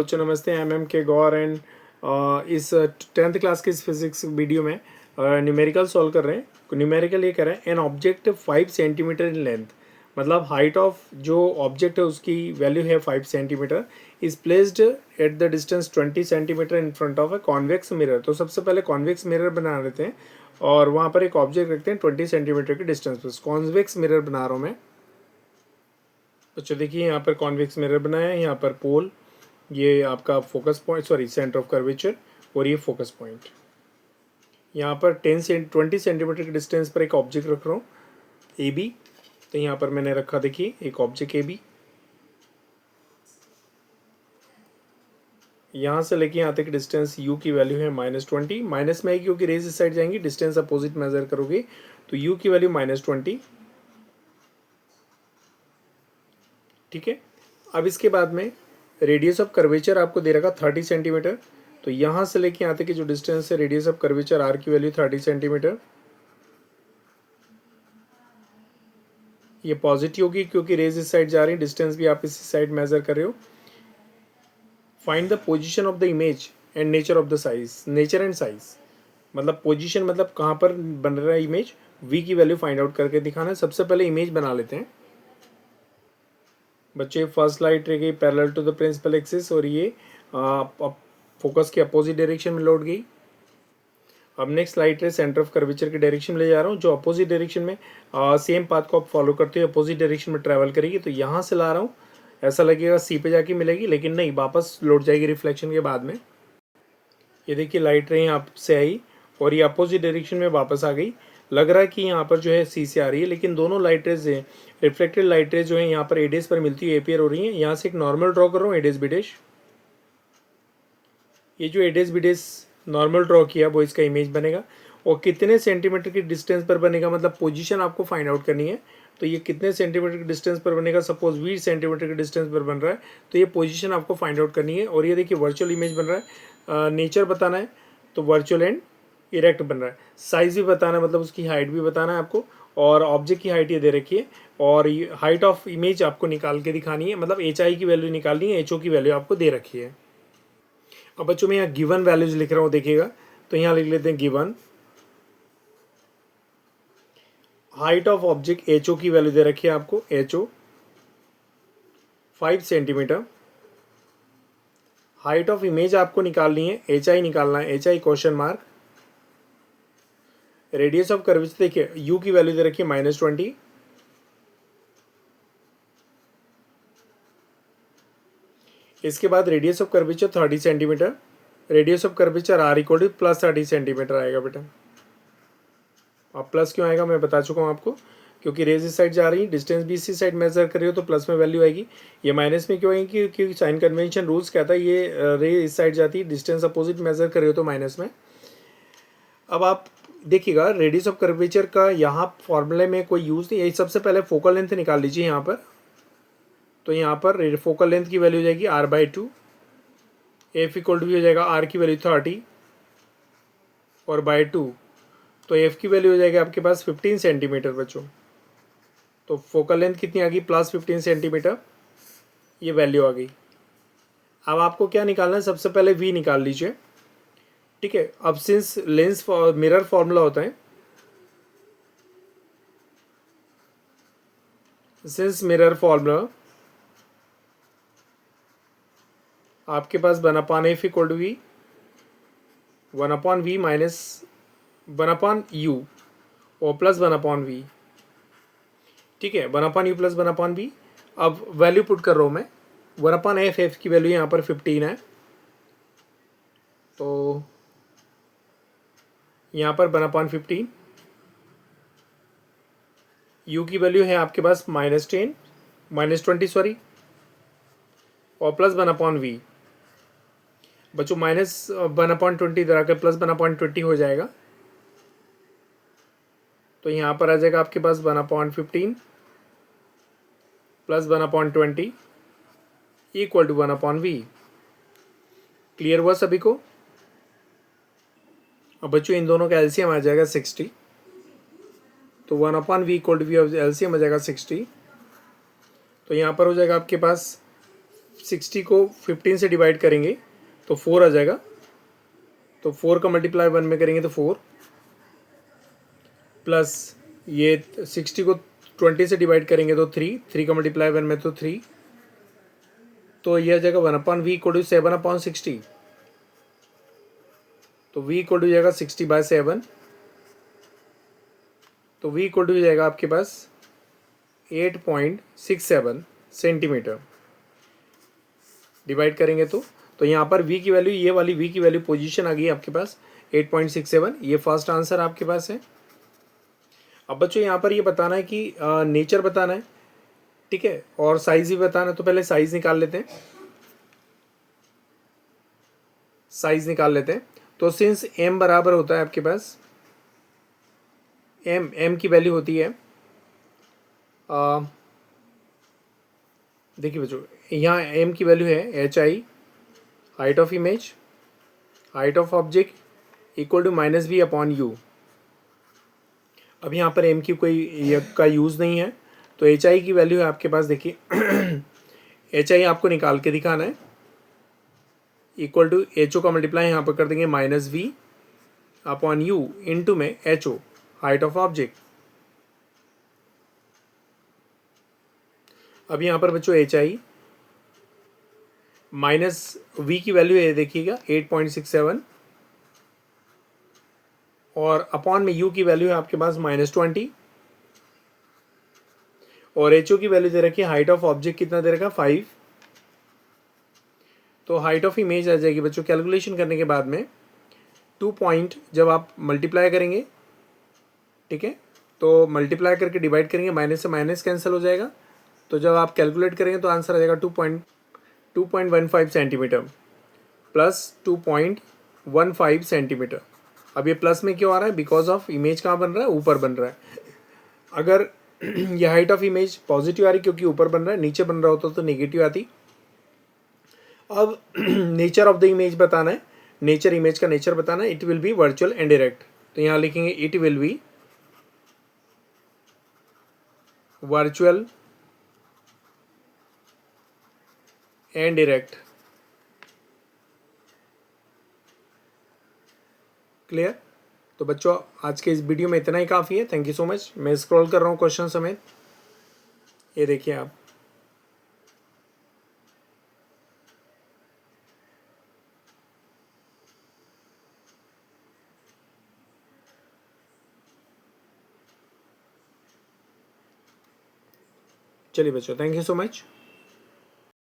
बच्चों नमस्ते, एम के गौर एंड इस 10th क्लास के इस फिजिक्स वीडियो में न्यूमेरिकल सॉल्व कर रहे हैं। न्यूमेरिकल ये कह रहे हैं an object 5 centimetre in length, मतलब हाइट ऑफ जो ऑब्जेक्ट है उसकी वैल्यू है 5 centimetre, is placed at the distance 20 centimetre in front of a convex mirror. तो सबसे पहले कॉन्वेक्स मिरर बना लेते हैं और वहाँ पर एक ऑब्जेक्ट रखते हैं 20 सेंटीमीटर के डिस्टेंस पर। कॉन्वेक्स मिरर बना रहा हूँ मैं बच्चों। देखिए यहाँ पर कॉन्वेक्स मिरर बनाया है, यहाँ पर पोल, ये आपका focus point, sorry centre of curvature, और ये फोकस पॉइंट। यहाँ पर 20 सेंटीमीटर के डिस्टेंस पर एक ऑब्जेक्ट रख रहा हूँ ए बी। तो यहाँ पर मैंने रखा, देखिए एक ऑब्जेक्ट ए बी। यहाँ से लेके यहाँ तक डिस्टेंस u की वैल्यू है -20। माइनस में है क्योंकि रेज इस साइड जाएंगी, डिस्टेंस अपोजिट मेजर करोगे तो u की वैल्यू -20। ठीक है। अब इसके बाद में रेडियस ऑफ कर्वेचर आपको दे रखा 30 सेंटीमीटर। तो यहाँ से लेके यहाँ तक की जो डिस्टेंस है, रेडियस ऑफ कर्वेचर आर की वैल्यू 30 सेंटीमीटर। ये पॉजिटिव होगी क्योंकि रेज इस साइड जा रही है, डिस्टेंस भी आप इसी साइड मेजर कर रहे हो। Find the position of the image and nature of the size. Nature and size मतलब पोजीशन, मतलब कहाँ पर बन रहा है इमेज, वी की वैल्यू फाइंड आउट करके दिखाना है। सबसे पहले इमेज बना लेते हैं बच्चे। फर्स्ट लाइट रह गई parallel to the principal axis और ये फोकस के अपोजिट डायरेक्शन में लौट गई। अब नेक्स्ट लाइट है सेंटर ऑफ कर्वेचर के डायरेक्शन में ले जा रहा हूँ, जो अपोजिट डायरेक्शन में सेम पाथ को आप फॉलो करते हो अपोजिट डायरेक्शन में ट्रैवल करेगी। तो यहाँ से ला रहा हूँ, ऐसा लगेगा सी पे जाके मिलेगी, लेकिन नहीं, वापस लौट जाएगी रिफ्लेक्शन के बाद में। ये देखिए लाइट रे यहाँ से आई और ये अपोजिट डायरेक्शन में वापस आ गई। लग रहा है कि यहाँ पर जो है सी से आ रही है, लेकिन दोनों लाइट रेज है, रिफ्लेक्टेड लाइट रेज जो है यहाँ पर एडेस पर मिलती है, अपियर हो रही है। यहाँ से एक नॉर्मल ड्रॉ कर रहा हूँ, एडेस बिडेस। ये जो एडेस बिडेस नॉर्मल ड्रॉ किया वो इसका इमेज बनेगा। और कितने सेंटीमीटर की डिस्टेंस पर बनेगा, मतलब पोजीशन आपको फाइंड आउट करनी है। तो ये कितने सेंटीमीटर के डिस्टेंस पर बनेगा, सपोज 20 सेंटीमीटर के डिस्टेंस पर बन रहा है, तो ये पोजीशन आपको फाइंड आउट करनी है। और ये देखिए वर्चुअल इमेज बन रहा है, नेचर बताना है तो वर्चुअल एंड इरेक्ट बन रहा है। साइज भी बताना है, मतलब उसकी हाइट भी बताना है आपको, और ऑब्जेक्ट की हाइट ये दे रखी है, और हाइट ऑफ इमेज आपको निकाल के दिखानी है, मतलब HI की वैल्यू निकालनी है, HO की वैल्यू आपको दे रखी है। अब बच्चों मैं यहाँ गिवन वैल्यूज लिख रहा हूँ, देखिएगा। तो यहाँ लिख लेते हैं given height of object HO की वैल्यू दे रखी है आपको, HO 5 centimetre. Height of image आपको निकालनी है, HI निकालना है, HI question mark. Radius of curvature देखिए u की वैल्यू दे रखी है -20। इसके बाद radius of curvature 30 centimetre. Radius of curvature r equal to +30 centimetre आएगा बेटा। अब प्लस क्यों आएगा मैं बता चुका हूँ आपको, क्योंकि रेज इस साइड जा रही है, डिस्टेंस भी इसी साइड मेजर कर रही हो तो प्लस में वैल्यू आएगी। ये माइनस में क्यों आएगी, क्योंकि साइन कन्वेंशन रूल्स कहता है ये रे इस साइड जाती है, डिस्टेंस अपोजिट मेजर कर रही हो तो माइनस में। अब आप देखिएगा रेडियस ऑफ कर्वेचर का यहाँ फॉर्मूले में कोई यूज़ नहीं है। सबसे पहले फोकल लेंथ निकाल लीजिए यहाँ पर। तो यहाँ पर फोकल लेंथ की वैल्यू हो जाएगी r/2। एफ इक्वल टू भी हो जाएगा r की वैल्यू 30 और /2, तो एफ की वैल्यू हो जाएगी आपके पास 15 सेंटीमीटर बच्चों। तो फोकल लेंथ कितनी आ गई, +15 सेंटीमीटर, ये वैल्यू आ गई। अब आपको क्या निकालना है, सबसे पहले v निकाल लीजिए। ठीक है। अब सिंस लेंस मिरर फॉर्मूला होता है, सिंस मिरर फॉर्मूला आपके पास 1/f equal to v, 1/v minus 1/u और प्लस 1/v। ठीक है, 1/u प्लस 1/v। अब वैल्यू पुट कर रहा हूँ मैं, 1/f, f की वैल्यू यहाँ पर 15 है, तो यहाँ पर 1/15। u की वैल्यू है आपके पास -20 सॉरी, और प्लस 1/v। बच्चों -1/20 इधर आकर प्लस 1/20 हो जाएगा, तो यहाँ पर आ जाएगा आपके पास 1/15 plus 1/20 equal to 1/v। Clear हुआ सभी को। अब बच्चों इन दोनों का एलसीएम आ जाएगा 60, तो 1/v equal to v LCM आ जाएगा 60। तो यहाँ पर हो जाएगा आपके पास 60 को 15 से डिवाइड करेंगे तो 4 आ जाएगा, तो 4 का मल्टीप्लाई 1 में करेंगे तो 4, प्लस ये 60 को 20 से डिवाइड करेंगे तो 3, 3 का मल्टीप्लाई 1 में तो 3, तो यह आ जाएगा 1/v इक्वल टू 7/60, तो v इक्वल टू जाएगा 60/7, तो v इक्वल टू हो जाएगा आपके पास 8.67 सेंटीमीटर। डिवाइड करेंगे तो यहाँ पर v की वैल्यू, ये वाली v की वैल्यू पोजीशन आ गई आपके पास 8.67, ये फर्स्ट आंसर आपके पास है। अब बच्चों यहाँ पर ये बताना है कि नेचर बताना है, ठीक है, और साइज भी बताना है। तो पहले साइज निकाल लेते हैं, साइज निकाल लेते हैं। तो सिंस m बराबर होता है आपके पास, m की वैल्यू होती है, देखिए बच्चों यहाँ m की वैल्यू है hi, height of image, height of object equal to -v/u। अब यहाँ पर m की कोई का यूज़ नहीं है, तो hi की वैल्यू है आपके पास, देखिए hi आपको निकाल के दिखाना है, इक्वल टू ho का मल्टीप्लाई यहाँ पर कर देंगे -v/u इंटू में ho, हाइट ऑफ ऑब्जेक्ट। अब यहाँ पर बच्चों hi माइनस v की वैल्यू है, देखिएगा 8.67, और अपॉन में u की वैल्यू है आपके पास -20, और ho की वैल्यू दे रखी है, हाइट ऑफ ऑब्जेक्ट कितना दे रखा 5, तो हाइट ऑफ इमेज आ जाएगी बच्चों कैलकुलेशन करने के बाद में 2 पॉइंट, जब आप मल्टीप्लाई करेंगे, ठीक है, तो मल्टीप्लाई करके डिवाइड करेंगे, माइनस से माइनस कैंसिल हो जाएगा, तो जब आप कैलकुलेट करेंगे तो आंसर आ जाएगा 2.15 सेंटीमीटर प्लस 2.15 सेंटीमीटर। अब ये प्लस में क्यों आ रहा है? बिकॉज ऑफ इमेज कहाँ बन रहा है? ऊपर बन रहा है। अगर ये हाइट ऑफ इमेज पॉजिटिव आ रही क्योंकि ऊपर बन रहा है, नीचे बन रहा होता तो नेगेटिव आती। अब नेचर ऑफ द इमेज बताना है, नेचर इमेज का नेचर बताना है, it will be virtual and direct. तो यहाँ लिखेंगे it will be virtual and direct. Clear? तो बच्चों आज के इस वीडियो में इतना ही काफ़ी है। Thank you so much. मैं स्क्रॉल कर रहा हूँ क्वेश्चन समेत, ये देखिए आप। चलिए बच्चों, थैंक यू सो मच।